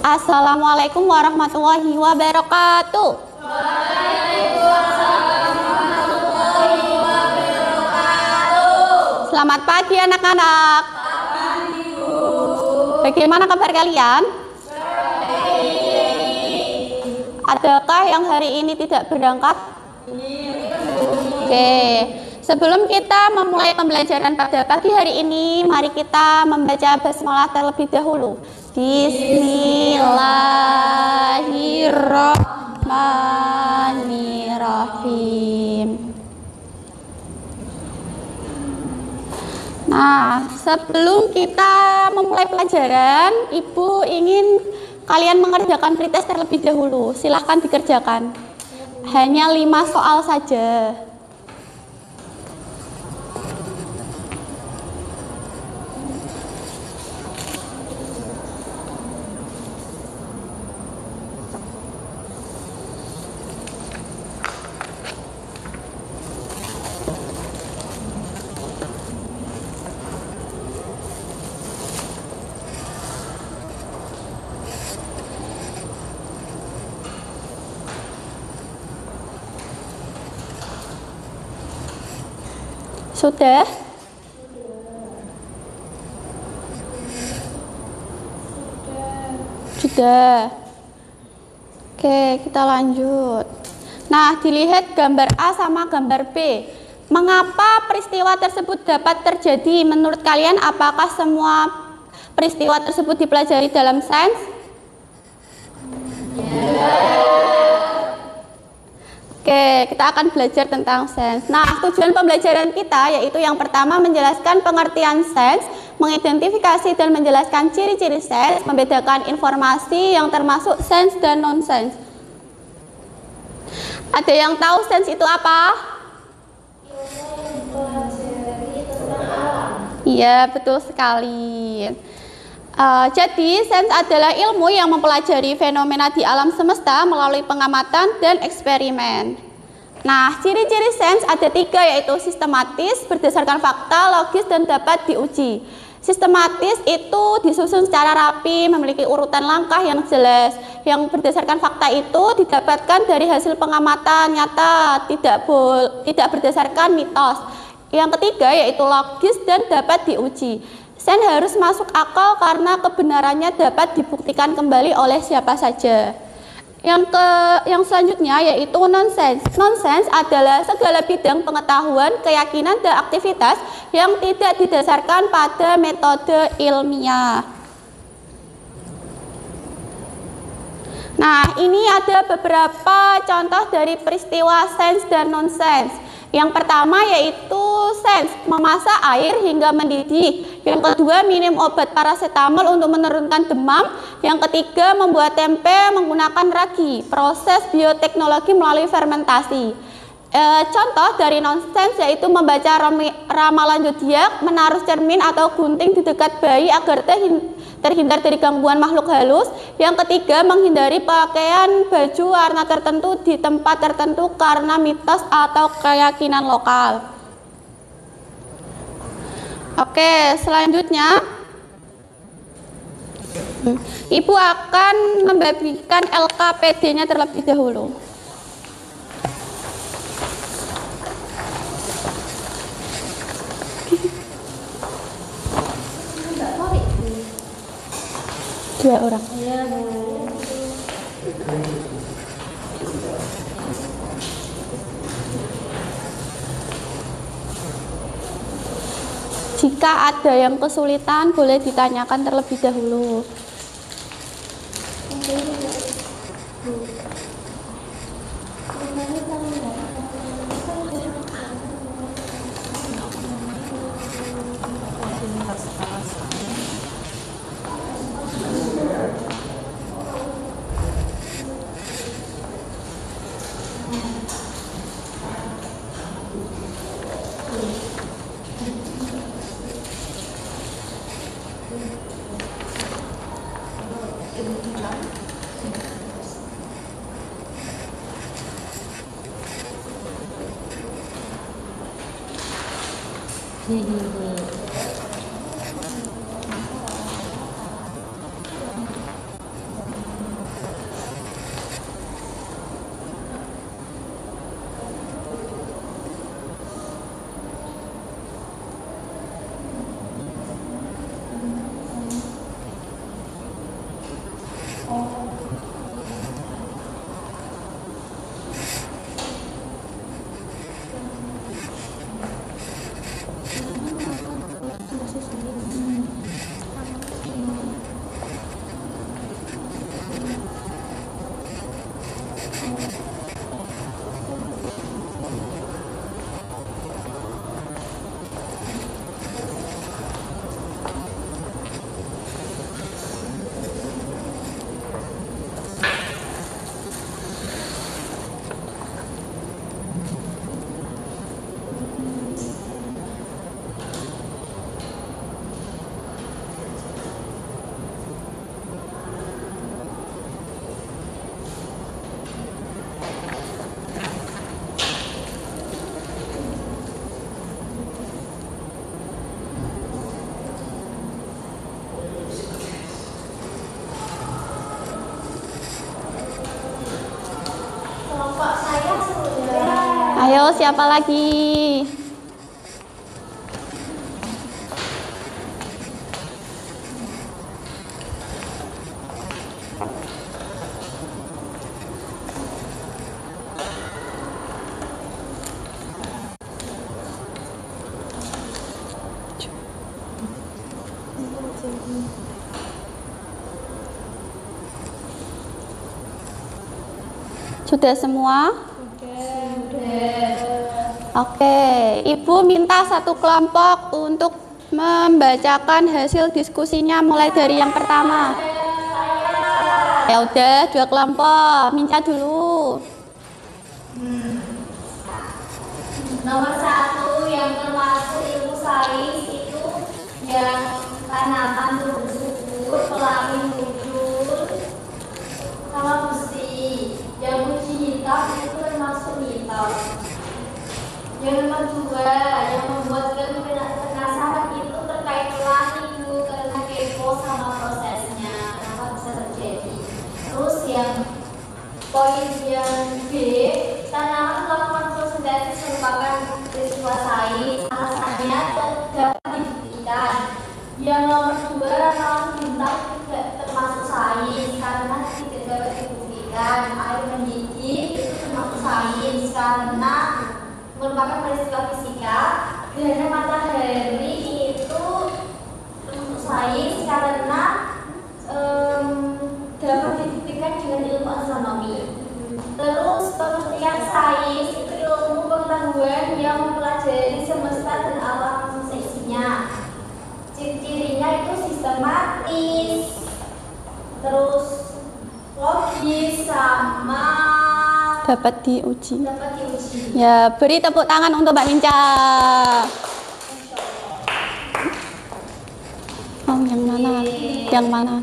Assalamualaikum warahmatullahi wabarakatuh. Selamat pagi anak-anak. Bagaimana kabar kalian? Adakah yang hari ini tidak berangkat? Oke, sebelum kita memulai pembelajaran pada pagi hari ini, mari kita membaca basmalah terlebih dahulu. Bismillahirrahmanirrahim. Nah, sebelum kita memulai pelajaran, Ibu ingin kalian mengerjakan pretest terlebih dahulu. Silahkan dikerjakan. Hanya 5 soal saja. Sudah? Sudah. Oke, kita lanjut. Nah, dilihat gambar A sama gambar B. Mengapa peristiwa tersebut dapat terjadi? Menurut kalian, apakah semua peristiwa tersebut dipelajari dalam sains? Oke, kita akan belajar tentang sains. Nah, tujuan pembelajaran kita yaitu yang pertama menjelaskan pengertian sains, mengidentifikasi dan menjelaskan ciri-ciri sains, membedakan informasi yang termasuk sains dan non-sains. Ada yang tahu sains itu apa? Iya, betul sekali. Jadi, sains adalah ilmu yang mempelajari fenomena di alam semesta melalui pengamatan dan eksperimen. Nah, ciri-ciri sains ada 3, yaitu sistematis, berdasarkan fakta, logis, dan dapat diuji. Sistematis itu disusun secara rapi, memiliki urutan langkah yang jelas. Yang berdasarkan fakta itu didapatkan dari hasil pengamatan nyata, tidak berdasarkan mitos. Yang ketiga yaitu logis dan dapat diuji. Sains harus masuk akal karena kebenarannya dapat dibuktikan kembali oleh siapa saja. Yang selanjutnya yaitu non-sains. Non-sains adalah segala bidang pengetahuan, keyakinan, dan aktivitas yang tidak didasarkan pada metode ilmiah. Nah, ini ada beberapa contoh dari peristiwa sains dan non-sains. Yang pertama yaitu sains, memasak air hingga mendidih. Yang kedua, minum obat paracetamol untuk menurunkan demam. Yang ketiga, membuat tempe menggunakan ragi, proses bioteknologi melalui fermentasi. Contoh dari non-sains yaitu membaca ramalan zodiak, menaruh cermin atau gunting di dekat bayi agar terhindar dari gangguan makhluk halus. Yang ketiga, menghindari pakaian baju warna tertentu di tempat tertentu karena mitos atau keyakinan lokal. Oke, selanjutnya Ibu akan membagikan LKPD-nya terlebih dahulu. Dua orang. Jika ada yang kesulitan, boleh ditanyakan terlebih dahulu. Ayo, siapa lagi? Sudah semua? Oke, Ibu minta satu kelompok untuk membacakan hasil diskusinya mulai dari yang pertama. Ya udah, 2 kelompok. Minta dulu. Nomor 1 yang termasuk ilmu sains itu yang tanaman bersubur, pelangi muncul, sama besi. Yang uji hitam itu termasuk hitam. Yang nomor 2 yang membuat penasaran itu terkait pelangi itu karena kepo sama prosesnya, kenapa bisa terjadi. Terus yang poin yang B, tanaman melakukan fotosintesis merupakan peristiwa sains, alasannya dapat dibuktikan. Yang nomor 2, ramalan bintang tidak termasuk sains karena tidak dapat dibuktikan. Air mendidih itu termasuk sains karena merupakan peristiwa fisika. Gerhana matahari itu termasuk sains karena dapat dibuktikan dengan ilmu astronomi. Terus pengertian sains itu ilmu pengetahuan yang mempelajari semesta dan alam seisinya. Ciri-cirinya itu sistematis, terus logis, sama Dapat diuji. dapat diuji. Ya, beri tepuk tangan untuk Mbak Minca. Oh, yang mana? Yang mana?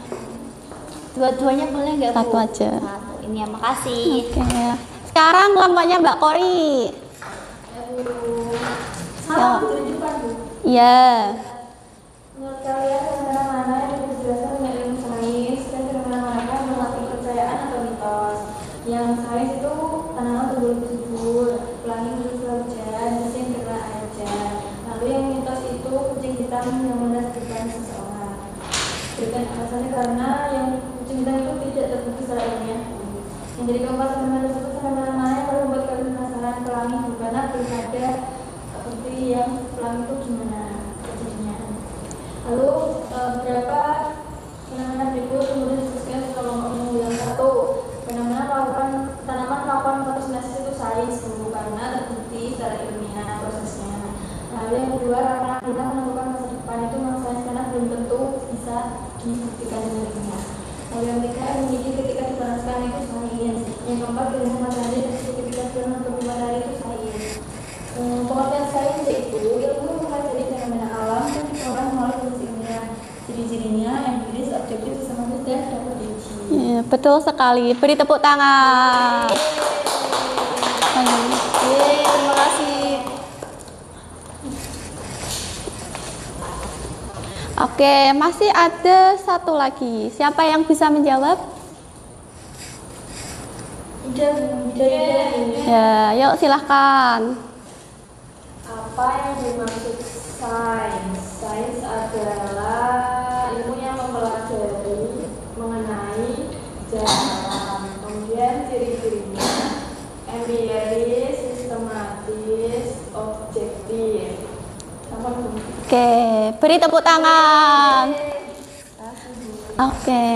Dua-duanya boleh nggak, Bu? Satu aja. Satu. Ini ya, makasih. Oke. Sekarang kelompoknya Mbak Kori. Salah tunjukkan, Bu. Iya. Menurut kalian fenomena-mana yang dijelaskan dengan ilmu sains dan fenomena-mana yang melatih kepercayaan atau mitos? Yang sains itu tanaman tumbuh-subur, pelangi muncul hujan, mesin kena air hujan. Lalu yang mitos itu kucing hitam yang menasibkan seseorang. Berikan alasannya karena yang kucing hitam itu tidak terbukti secara ilmiah. Yang dari keempat fenomena tersebut fenomena-mana yang baru membuat kalian penasaran pelangi karena pilkada seperti yang pelangi itu gimana terjadinya. Lalu beberapa fenomena berikut kemudian disebutkan kelompok yang 1. Fenomena tanaman melakukan fotosintesis itu sains karena terbukti secara ilmiah prosesnya. Lalu yang kedua, karena kita menentukan masa depan itu memang sains karena belum tentu bisa dibuktikan dengan ilmiah. Lalu yang ketiga, emisi ketika dipanaskan itu sains. Yang keempat, gerhana matahari dan ketika gerhana matahari itu sains. Pengertian sains yaitu ilmu mempelajari fenomena alam dan diperoleh melalui proses ilmiah. Ciri-cirinya empiris, objektif, sistematis, dan dapat diuji. Ya, betul sekali. Beri tepuk tangan. Terima kasih. Oke, masih ada satu lagi. Siapa yang bisa menjawab? Ya, yuk silahkan. Apa yang dimaksud sains? Sains adalah ilmu yang mempelajari mengenai jalan. Kemudian ciri-cirinya empiris, sistematis, objektif. Oke, beri tepuk tangan. Oke.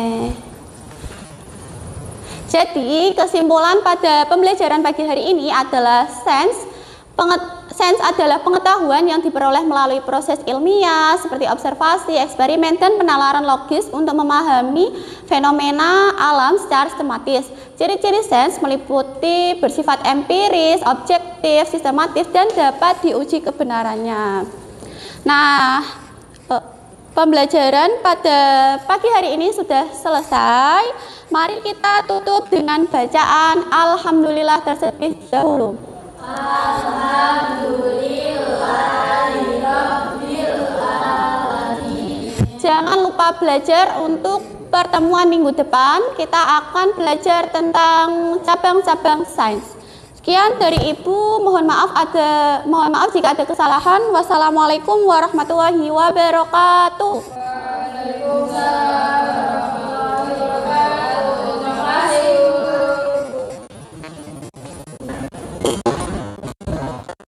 Jadi, kesimpulan pada pembelajaran pagi hari ini adalah sains adalah pengetahuan yang diperoleh melalui proses ilmiah seperti observasi, eksperimen, dan penalaran logis untuk memahami fenomena alam secara sistematis. Ciri-ciri sains meliputi bersifat empiris, objektif, sistematis, dan dapat diuji kebenarannya. Nah, pembelajaran pada pagi hari ini sudah selesai. Mari kita tutup dengan bacaan Alhamdulillah terlebih dahulu. Jangan lupa belajar untuk pertemuan minggu depan. Kita akan belajar tentang cabang-cabang sains. Sekian dari Ibu, mohon maaf jika ada kesalahan. Wassalamualaikum warahmatullahi wabarakatuh. Waalaikumsalam.